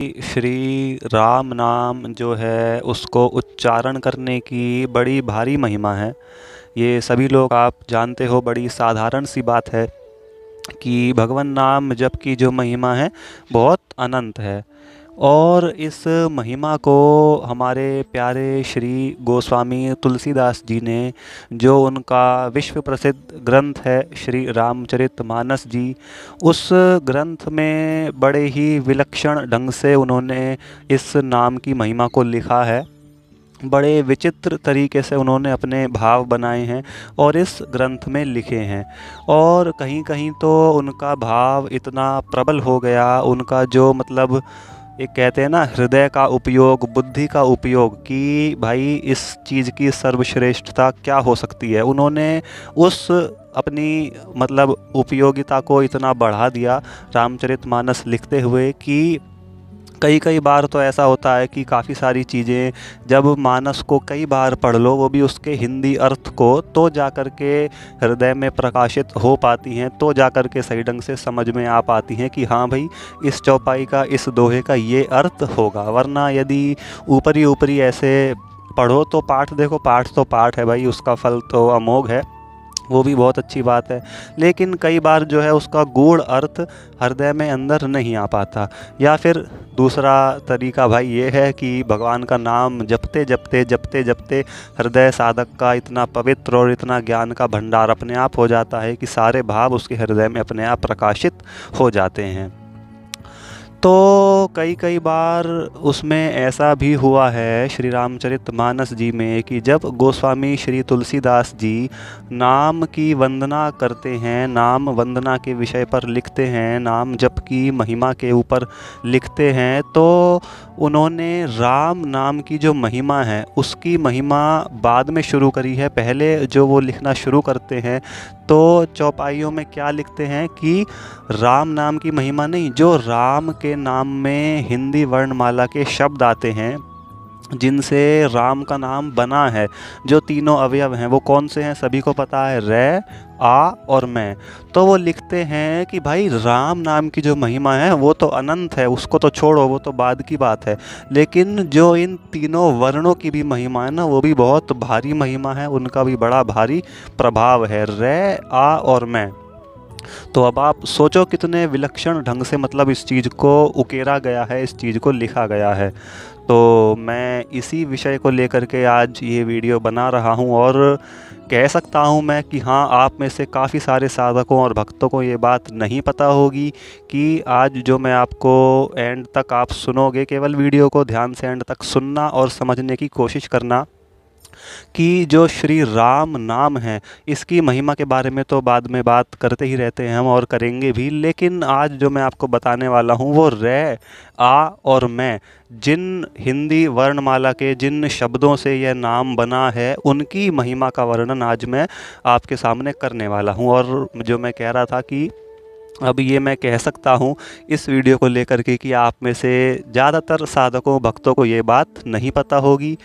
श्री राम नाम जो है उसको उच्चारण करने की बड़ी भारी महिमा है। ये सभी लोग आप जानते हो, बड़ी साधारण सी बात है कि भगवान नाम जप की जो महिमा है बहुत अनंत है। और इस महिमा को हमारे प्यारे श्री गोस्वामी तुलसीदास जी ने, जो उनका विश्व प्रसिद्ध ग्रंथ है श्री रामचरितमानस जी, उस ग्रंथ में बड़े ही विलक्षण ढंग से उन्होंने इस नाम की महिमा को लिखा है। बड़े विचित्र तरीके से उन्होंने अपने भाव बनाए हैं और इस ग्रंथ में लिखे हैं। और कहीं कहीं तो उनका भाव इतना प्रबल हो गया, उनका जो मतलब एक कहते हैं ना हृदय का उपयोग, बुद्धि का उपयोग, कि भाई इस चीज़ की सर्वश्रेष्ठता क्या हो सकती है। उन्होंने उस अपनी मतलब उपयोगिता को इतना बढ़ा दिया रामचरितमानस लिखते हुए कि कई कई बार तो ऐसा होता है कि काफ़ी सारी चीज़ें जब मानस को कई बार पढ़ लो, वो भी उसके हिंदी अर्थ को, तो जा कर के हृदय में प्रकाशित हो पाती हैं, तो जा कर के सही ढंग से समझ में आ पाती हैं कि हाँ भाई इस चौपाई का, इस दोहे का ये अर्थ होगा। वरना यदि ऊपरी ऊपरी ऐसे पढ़ो तो पाठ, देखो पाठ तो पाठ है भाई, उसका फल तो अमोघ है, वो भी बहुत अच्छी बात है, लेकिन कई बार जो है उसका गूढ़ अर्थ हृदय में अंदर नहीं आ पाता। या फिर दूसरा तरीका भाई ये है कि भगवान का नाम जपते जपते जपते जपते हृदय साधक का इतना पवित्र और इतना ज्ञान का भंडार अपने आप हो जाता है कि सारे भाव उसके हृदय में अपने आप प्रकाशित हो जाते हैं। तो कई कई बार उसमें ऐसा भी हुआ है श्री रामचरितमानस जी में कि जब गोस्वामी श्री तुलसीदास जी नाम की वंदना करते हैं, नाम वंदना के विषय पर लिखते हैं, नाम जप की महिमा के ऊपर लिखते हैं, तो उन्होंने राम नाम की जो महिमा है उसकी महिमा बाद में शुरू करी है। पहले जो वो लिखना शुरू करते हैं तो चौपाइयों में क्या लिखते हैं कि राम नाम की महिमा नहीं, जो राम के नाम में हिंदी वर्णमाला के शब्द आते हैं जिनसे राम का नाम बना है, जो तीनों अवयव हैं, वो कौन से हैं सभी को पता है, रे, आ और मैं। तो वो लिखते हैं कि भाई राम नाम की जो महिमा है वो तो अनंत है, उसको तो छोड़ो, वो तो बाद की बात है, लेकिन जो इन तीनों वर्णों की भी महिमा है ना, वो भी बहुत भारी महिमा है, उनका भी बड़ा भारी प्रभाव है, रे, आ और मैं। तो अब आप सोचो कितने विलक्षण ढंग से मतलब इस चीज़ को उकेरा गया है, इस चीज़ को लिखा गया है। तो मैं इसी विषय को लेकर के आज ये वीडियो बना रहा हूँ और कह सकता हूँ मैं कि हाँ, आप में से काफ़ी सारे साधकों और भक्तों को ये बात नहीं पता होगी कि आज जो मैं आपको एंड तक आप सुनोगे, केवल वीडियो को ध्यान से एंड तक सुनना और समझने की कोशिश करना कि जो श्री राम नाम है इसकी महिमा के बारे में तो बाद में बात करते ही रहते हैं हम और करेंगे भी, लेकिन आज जो मैं आपको बताने वाला हूँ वो रे, आ और मैं, जिन हिंदी वर्णमाला के जिन शब्दों से यह नाम बना है उनकी महिमा का वर्णन आज मैं आपके सामने करने वाला हूँ। और जो मैं कह रहा था कि अब ये मैं कह सकता हूँ इस वीडियो को लेकर के कि आप में से ज़्यादातर साधकों भक्तों को ये बात नहीं पता होगी।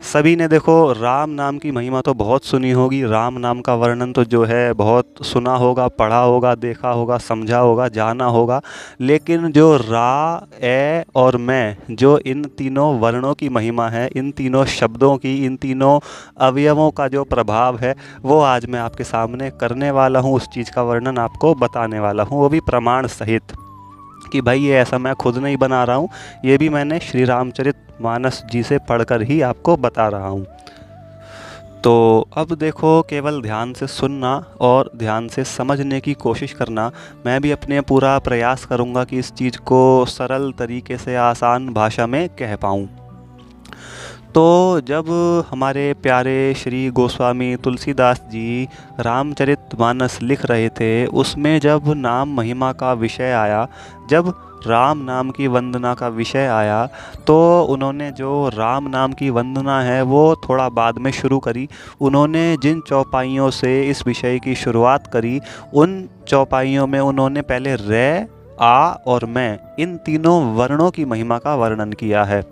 सभी ने देखो राम नाम की महिमा तो बहुत सुनी होगी, राम नाम का वर्णन तो जो है बहुत सुना होगा, पढ़ा होगा, देखा होगा, समझा होगा, जाना होगा, लेकिन जो रा, ए और मैं, जो इन तीनों वर्णों की महिमा है, इन तीनों शब्दों की, इन तीनों अवयवों का जो प्रभाव है, वो आज मैं आपके सामने करने वाला हूँ, उस चीज़ का वर्णन आपको बताने वाला हूँ, वो भी प्रमाण सहित। कि भाई ये ऐसा मैं खुद नहीं बना रहा हूँ, ये भी मैंने श्री रामचरितमानस जी से पढ़कर ही आपको बता रहा हूँ। तो अब देखो, केवल ध्यान से सुनना और ध्यान से समझने की कोशिश करना। मैं भी अपने पूरा प्रयास करूँगा कि इस चीज़ को सरल तरीके से आसान भाषा में कह पाऊँ। तो जब हमारे प्यारे श्री गोस्वामी तुलसीदास जी रामचरितमानस लिख रहे थे, उसमें जब नाम महिमा का विषय आया, जब राम नाम की वंदना का विषय आया, तो उन्होंने जो राम नाम की वंदना है वो थोड़ा बाद में शुरू करी। उन्होंने जिन चौपाइयों से इस विषय की शुरुआत करी, उन चौपाइयों में उन्होंने पहले रे, आ और मैं, इन तीनों वर्णों की महिमा का वर्णन किया है।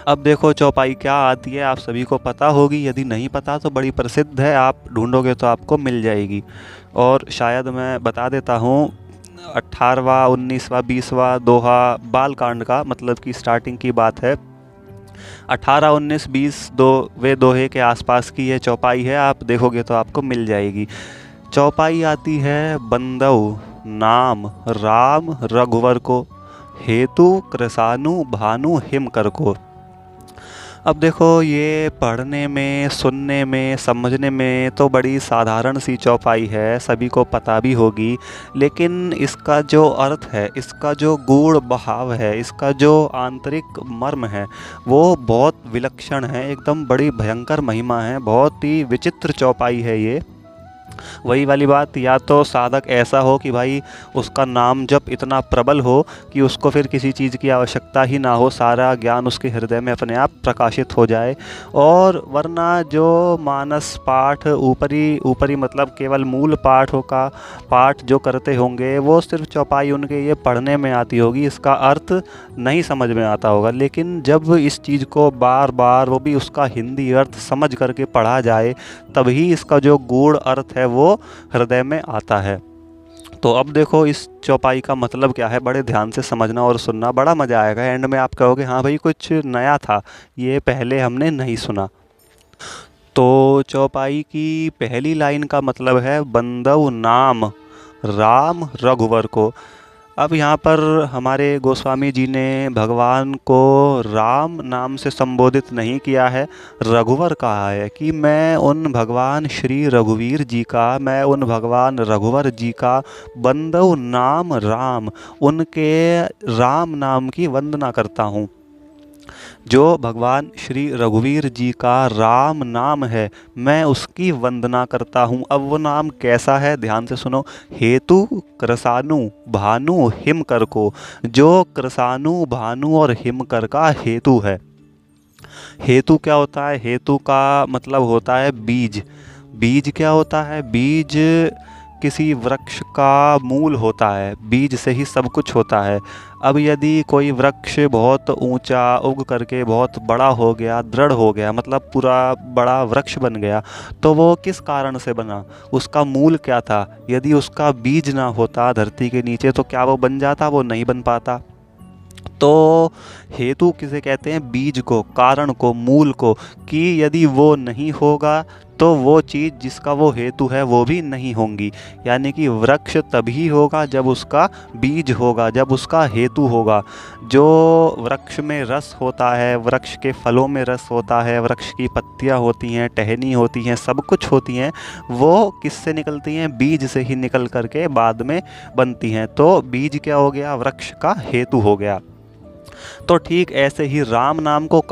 अब देखो चौपाई क्या आती है आप सभी को पता होगी, यदि नहीं पता तो बड़ी प्रसिद्ध है, आप ढूंढोगे तो आपको मिल जाएगी। और शायद मैं बता देता हूँ, 18वां 19वां 20वां दोहा बालकांड का, मतलब कि स्टार्टिंग की बात है। 18 19 20 वे दोहे के आसपास की ये चौपाई है, आप देखोगे तो आपको मिल जाएगी। चौपाई आती है बंदौ नाम राम रघुवर को, हेतु कृसानु भानु हिमकर को। अब देखो ये पढ़ने में, सुनने में, समझने में तो बड़ी साधारण सी चौपाई है, सभी को पता भी होगी, लेकिन इसका जो अर्थ है, इसका जो गूढ़ भाव है, इसका जो आंतरिक मर्म है, वो बहुत विलक्षण है, एकदम बड़ी भयंकर महिमा है, बहुत ही विचित्र चौपाई है ये। वही वाली बात, या तो साधक ऐसा हो कि भाई उसका नाम जप इतना प्रबल हो कि उसको फिर किसी चीज़ की आवश्यकता ही ना हो, सारा ज्ञान उसके हृदय में अपने आप प्रकाशित हो जाए। और वरना जो मानस पाठ ऊपरी ऊपरी मतलब केवल मूल पाठों का पाठ जो करते होंगे, वो सिर्फ चौपाई उनके ये पढ़ने में आती होगी, इसका अर्थ नहीं समझ में आता होगा। लेकिन जब इस चीज़ को बार बार, वो भी उसका हिंदी अर्थ समझ करके पढ़ा जाए, तभी इसका जो गूढ़ अर्थ है वो हृदय में आता है। तो अब देखो इस चौपाई का मतलब क्या है, बड़े ध्यान से समझना और सुनना, बड़ा मज़ा आएगा। एंड में आप कहोगे हाँ भाई कुछ नया था, ये पहले हमने नहीं सुना। तो चौपाई की पहली लाइन का मतलब है बंदौ नाम राम रघुवर को। अब यहाँ पर हमारे गोस्वामी जी ने भगवान को राम नाम से संबोधित नहीं किया है, रघुवर कहा है कि मैं उन भगवान श्री रघुवीर जी का, मैं उन भगवान रघुवर जी का बंदौ नाम राम, उनके राम नाम की वंदना करता हूँ। जो भगवान श्री रघुवीर जी का राम नाम है, मैं उसकी वंदना करता हूँ। अब वो नाम कैसा है, ध्यान से सुनो। हेतु कृसानु भानु हिमकर को, जो कृसानु भानु और हिमकर का हेतु है। हेतु क्या होता है? हेतु का मतलब होता है बीज। बीज क्या होता है? बीज किसी वृक्ष का मूल होता है, बीज से ही सब कुछ होता है। अब यदि कोई वृक्ष बहुत ऊंचा उग करके बहुत बड़ा हो गया, दृढ़ हो गया, मतलब पूरा बड़ा वृक्ष बन गया, तो वो किस कारण से बना? उसका मूल क्या था? यदि उसका बीज ना होता धरती के नीचे, तो क्या वो बन जाता? वो नहीं बन पाता। तो हेतु किसे कहते हैं? बीज को, कारण को, मूल को, कि यदि वो नहीं होगा तो वो चीज़ जिसका वो हेतु है वो भी नहीं होंगी। यानी कि वृक्ष तभी होगा जब उसका बीज होगा, जब उसका हेतु होगा। जो वृक्ष में रस होता है, वृक्ष के फलों में रस होता है, वृक्ष की पत्तियां होती हैं, टहनी होती हैं, सब कुछ होती हैं, वो किससे निकलती हैं? बीज से ही निकल करके बाद में बनती हैं। तो बीज क्या हो गया? वृक्ष का हेतु हो गया। तो ठीक ऐसे ही राम नाम को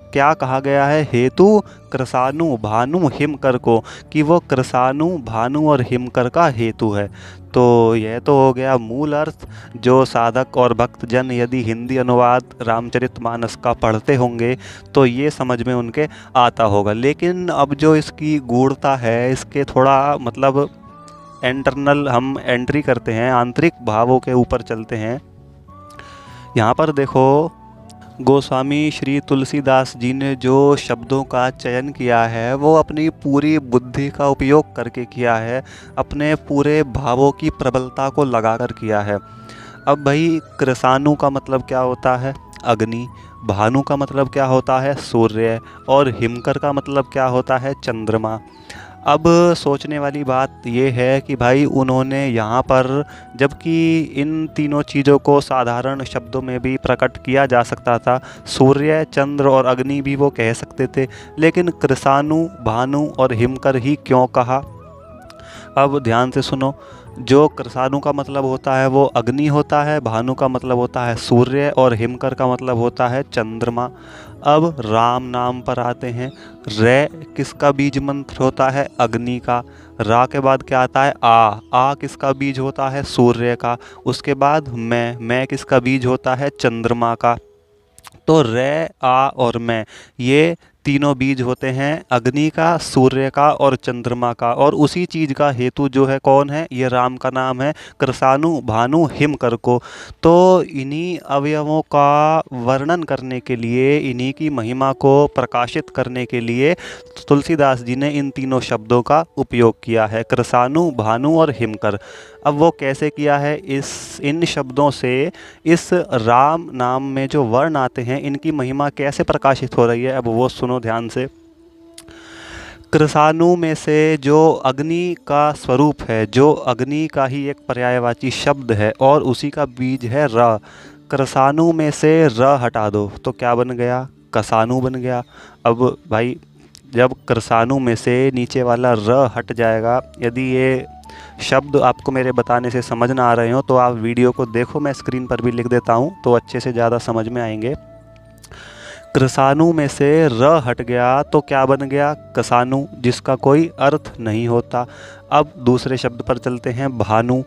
क्या कहा गया है? हेतु कृसानु भानु हिमकर को, कि वो कृसानु भानु और हिमकर का हेतु है। तो यह तो हो गया मूल अर्थ, जो साधक और भक्तजन यदि हिंदी अनुवाद रामचरितमानस का पढ़ते होंगे तो ये समझ में उनके आता होगा। लेकिन अब जो इसकी गूढ़ता है, इसके थोड़ा मतलब इंटरनल हम एंट्री करते हैं, आंतरिक भावों के ऊपर चलते हैं। यहाँ पर देखो गोस्वामी श्री तुलसीदास जी ने जो शब्दों का चयन किया है, वो अपनी पूरी बुद्धि का उपयोग करके किया है, अपने पूरे भावों की प्रबलता को लगाकर किया है। अब भाई कृसानु का मतलब क्या होता है? अग्नि। भानु का मतलब क्या होता है? सूर्य। और हिमकर का मतलब क्या होता है? चंद्रमा। अब सोचने वाली बात यह है कि भाई उन्होंने यहाँ पर, जबकि इन तीनों चीज़ों को साधारण शब्दों में भी प्रकट किया जा सकता था, सूर्य, चंद्र और अग्नि भी वो कह सकते थे, लेकिन कृसानु, भानु और हिमकर ही क्यों कहा? अब ध्यान से सुनो। जो कृसानु का मतलब होता है वो अग्नि होता है, भानु का मतलब होता है सूर्य और हिमकर का मतलब होता है चंद्रमा। अब राम नाम पर आते हैं। रे किसका बीज मंत्र होता है? अग्नि का। रा के बाद क्या आता है? आ किसका बीज होता है? सूर्य का। उसके बाद मैं किसका बीज होता है? चंद्रमा का। तो रे, आ और मैं, ये तीनों बीज होते हैं अग्नि का, सूर्य का और चंद्रमा का, और उसी चीज का हेतु जो है कौन है, ये राम का नाम है, कृसानु भानु हिमकर को। तो इन्हीं अवयवों का वर्णन करने के लिए, इन्हीं की महिमा को प्रकाशित करने के लिए तुलसीदास जी ने इन तीनों शब्दों का उपयोग किया है, कृसानु भानु और हिमकर। अब वो कैसे किया है, इन शब्दों से इस राम नाम में जो वर्ण आते हैं इनकी महिमा कैसे प्रकाशित हो रही है, अब वो सुनो ध्यान से। कृसानु में से जो अग्नि का स्वरूप है, जो अग्नि का ही एक पर्यायवाची शब्द है और उसी का बीज है र। कृसानु में से र हटा दो तो क्या बन गया, कसानु बन गया। अब भाई जब कृसानु में से नीचे वाला र हट जाएगा, यदि ये शब्द आपको मेरे बताने से समझ ना आ रहे हो तो आप वीडियो को देखो, मैं स्क्रीन पर भी लिख देता हूँ तो अच्छे से ज़्यादा समझ में आएंगे। कृसानु में से र हट गया तो क्या बन गया, कसानु, जिसका कोई अर्थ नहीं होता। अब दूसरे शब्द पर चलते हैं, भानु।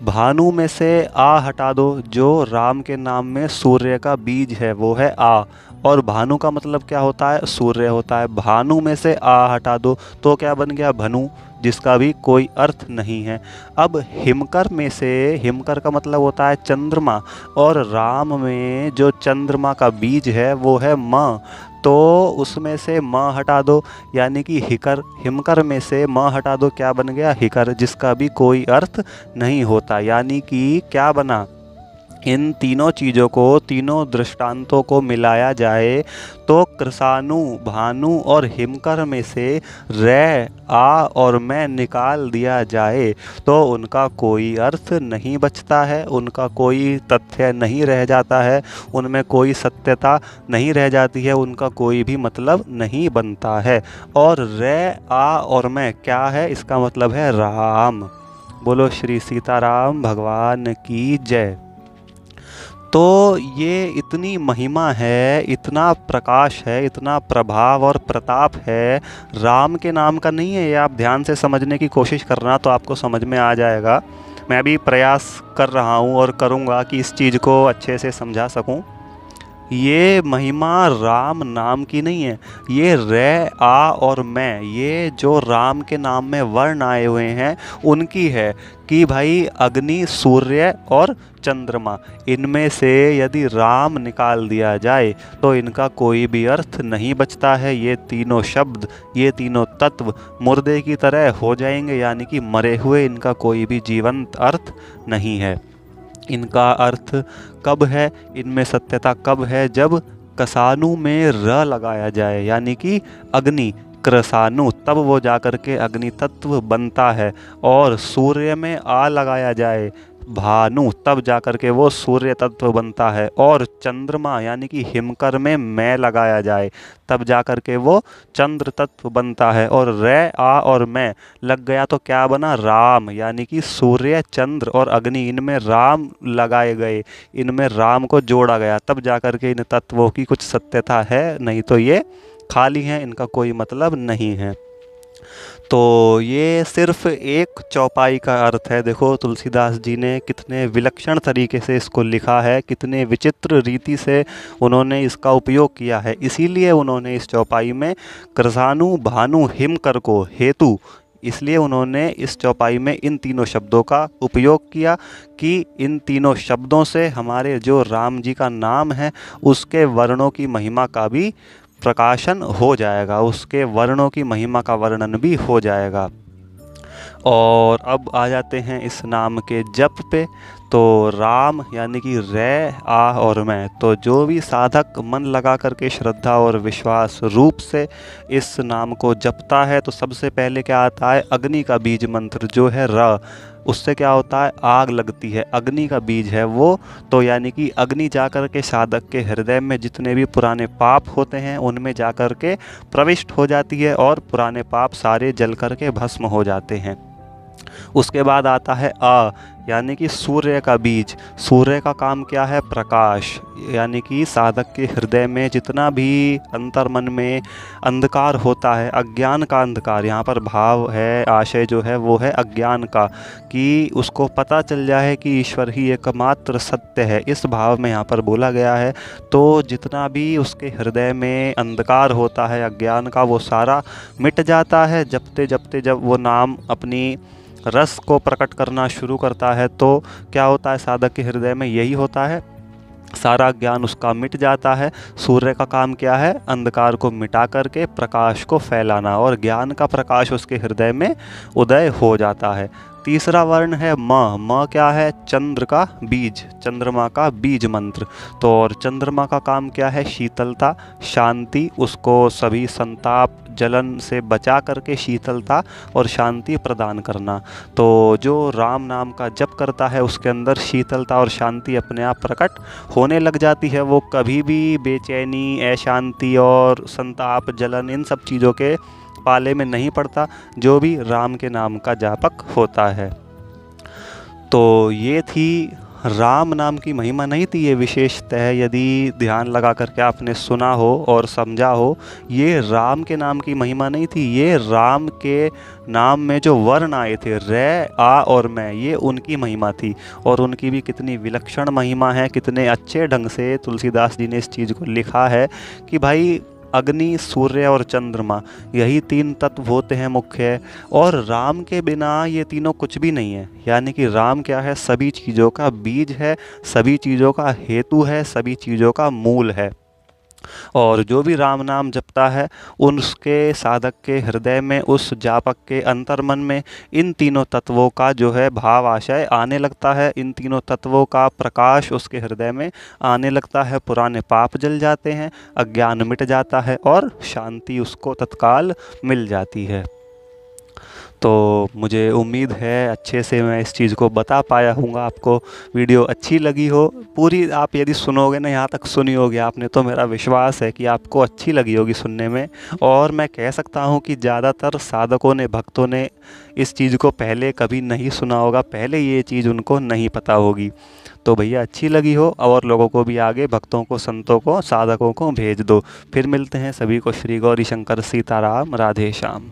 भानु में से आ हटा दो, जो राम के नाम में सूर्य का बीज है वो है आ, और भानु का मतलब क्या होता है, सूर्य होता है। भानु में से आ हटा दो तो क्या बन गया, भनु, जिसका भी कोई अर्थ नहीं है। अब हिमकर में से, हिमकर का मतलब होता है चंद्रमा, और राम में जो चंद्रमा का बीज है वो है म, तो उसमें से म हटा दो यानी कि हिकर। हिमकर में से म हटा दो, क्या बन गया, हिकर, जिसका भी कोई अर्थ नहीं होता। यानी कि क्या बना, इन तीनों चीज़ों को, तीनों दृष्टांतों को मिलाया जाए तो कृसानु, भानु और हिमकर में से रै, आ और मैं निकाल दिया जाए तो उनका कोई अर्थ नहीं बचता है, उनका कोई तथ्य नहीं रह जाता है, उनमें कोई सत्यता नहीं रह जाती है, उनका कोई भी मतलब नहीं बनता है। और रै, आ और मैं क्या है, इसका मतलब है राम। बोलो श्री सीताराम भगवान की जय। तो ये इतनी महिमा है, इतना प्रकाश है, इतना प्रभाव और प्रताप है, राम के नाम का नहीं है। ये आप ध्यान से समझने की कोशिश करना तो आपको समझ में आ जाएगा। मैं भी प्रयास कर रहा हूँ और करूँगा कि इस चीज़ को अच्छे से समझा सकूँ। ये महिमा राम नाम की नहीं है, ये रै, आ और मैं, ये जो राम के नाम में वर्ण आए हुए हैं उनकी है कि भाई अग्नि, सूर्य और चंद्रमा, इनमें से यदि राम निकाल दिया जाए तो इनका कोई भी अर्थ नहीं बचता है। ये तीनों शब्द, ये तीनों तत्व मुर्दे की तरह हो जाएंगे, यानी कि मरे हुए, इनका कोई भी जीवंत अर्थ नहीं है। इनका अर्थ कब है, इनमें सत्यता कब है, जब कसानु में र लगाया जाए यानी कि अग्नि, कृसानु, तब वो जाकर के अग्नि तत्व बनता है। और सूर्य में आ लगाया जाए, भानु, तब जाकर के वो सूर्य तत्व बनता है। और चंद्रमा यानी कि हिमकर में मैं लगाया जाए, तब जाकर के वो चंद्र तत्व बनता है। और रै, आ और मैं लग गया तो क्या बना, राम, यानी कि सूर्य, चंद्र और अग्नि, इनमें राम लगाए गए, इनमें राम को जोड़ा गया, तब जाकर के इन तत्वों की कुछ सत्यता है, नहीं तो ये खाली हैं, इनका कोई मतलब नहीं है। तो ये सिर्फ एक चौपाई का अर्थ है। देखो तुलसीदास जी ने कितने विलक्षण तरीके से इसको लिखा है, कितने विचित्र रीति से उन्होंने इसका उपयोग किया है। इसीलिए उन्होंने इस चौपाई में कृसानु, भानु, हिमकर को हेतु, इसलिए उन्होंने इस चौपाई में इन तीनों शब्दों का उपयोग किया कि इन तीनों शब्दों से हमारे जो राम जी का नाम है उसके वर्णों की महिमा का भी प्रकाशन हो जाएगा, उसके वर्णों की महिमा का वर्णन भी हो जाएगा। और अब आ जाते हैं इस नाम के जप पे। तो राम यानी कि रै, आ और मैं, तो जो भी साधक मन लगा करके श्रद्धा और विश्वास रूप से इस नाम को जपता है तो सबसे पहले क्या आता है, अग्नि का बीज मंत्र जो है र, उससे क्या होता है, आग लगती है, अग्नि का बीज है वो। तो यानी कि अग्नि जाकर के साधक के हृदय में जितने भी पुराने पाप होते हैं उनमें जाकर के प्रविष्ट हो जाती है और पुराने पाप सारे जल कर के भस्म हो जाते हैं। उसके बाद आता है आ, यानी कि सूर्य का बीज। सूर्य का काम क्या है? प्रकाश। यानी कि साधक के हृदय में जितना भी अंतर्मन में अंधकार होता है, अज्ञान का अंधकार, यहाँ पर भाव है, आशय जो है वो है अज्ञान का, कि उसको पता चल जाए कि ईश्वर ही एकमात्र सत्य है, इस भाव में यहाँ पर बोला गया है। तो जितना भी उसके हृदय में अंधकार होता है अज्ञान का, वो सारा मिट जाता है जपते जपते। जब वो नाम अपनी रस को प्रकट करना शुरू करता है तो क्या होता है साधक के हृदय में? यही होता है, सारा ज्ञान उसका मिट जाता है। सूर्य का काम क्या है? अंधकार को मिटा करके प्रकाश को फैलाना, और ज्ञान का प्रकाश उसके हृदय में उदय हो जाता है। तीसरा वर्ण है म। म क्या है? चंद्र का बीज, चंद्रमा का बीज मंत्र। तो और चंद्रमा का काम क्या है? शीतलता, शांति, उसको सभी संताप जलन से बचा करके शीतलता और शांति प्रदान करना। तो जो राम नाम का जप करता है उसके अंदर शीतलता और शांति अपने आप प्रकट होने लग जाती है। वो कभी भी बेचैनी, अशांति और संताप जलन इन सब चीज़ों के पाले में नहीं पड़ता, जो भी राम के नाम का जापक होता है। तो ये थी राम नाम की महिमा, नहीं थी ये विशेषतः, यदि ध्यान लगा करके आपने सुना हो और समझा हो, ये राम के नाम की महिमा नहीं थी, ये राम के नाम में जो वर्ण आए थे रे, आ और मैं, ये उनकी महिमा थी। और उनकी भी कितनी विलक्षण महिमा है, कितने अच्छे ढंग से तुलसीदास जी ने इस चीज़ को लिखा है कि भाई अग्नि, सूर्य और चंद्रमा, यही तीन तत्व होते हैं मुख्य, और राम के बिना ये तीनों कुछ भी नहीं है। यानी कि राम क्या है? सभी चीज़ों का बीज है, सभी चीज़ों का हेतु है, सभी चीज़ों का मूल है। और जो भी राम नाम जपता है उसके साधक के हृदय में, उस जापक के अंतर्मन में इन तीनों तत्वों का जो है भाव आशय आने लगता है, इन तीनों तत्वों का प्रकाश उसके हृदय में आने लगता है, पुराने पाप जल जाते हैं, अज्ञान मिट जाता है और शांति उसको तत्काल मिल जाती है। तो मुझे उम्मीद है अच्छे से मैं इस चीज़ को बता पाया हूँगा आपको। वीडियो अच्छी लगी हो, पूरी आप यदि सुनोगे ना, यहाँ तक सुनी होगी आपने, तो मेरा विश्वास है कि आपको अच्छी लगी होगी सुनने में। और मैं कह सकता हूँ कि ज़्यादातर साधकों ने, भक्तों ने इस चीज़ को पहले कभी नहीं सुना होगा, पहले ये चीज़ उनको नहीं पता होगी। तो भैया अच्छी लगी हो और लोगों को भी आगे, भक्तों को, संतों को, साधकों को भेज दो। फिर मिलते हैं। सभी को श्री गौरी शंकर सीताराम, राधे श्याम।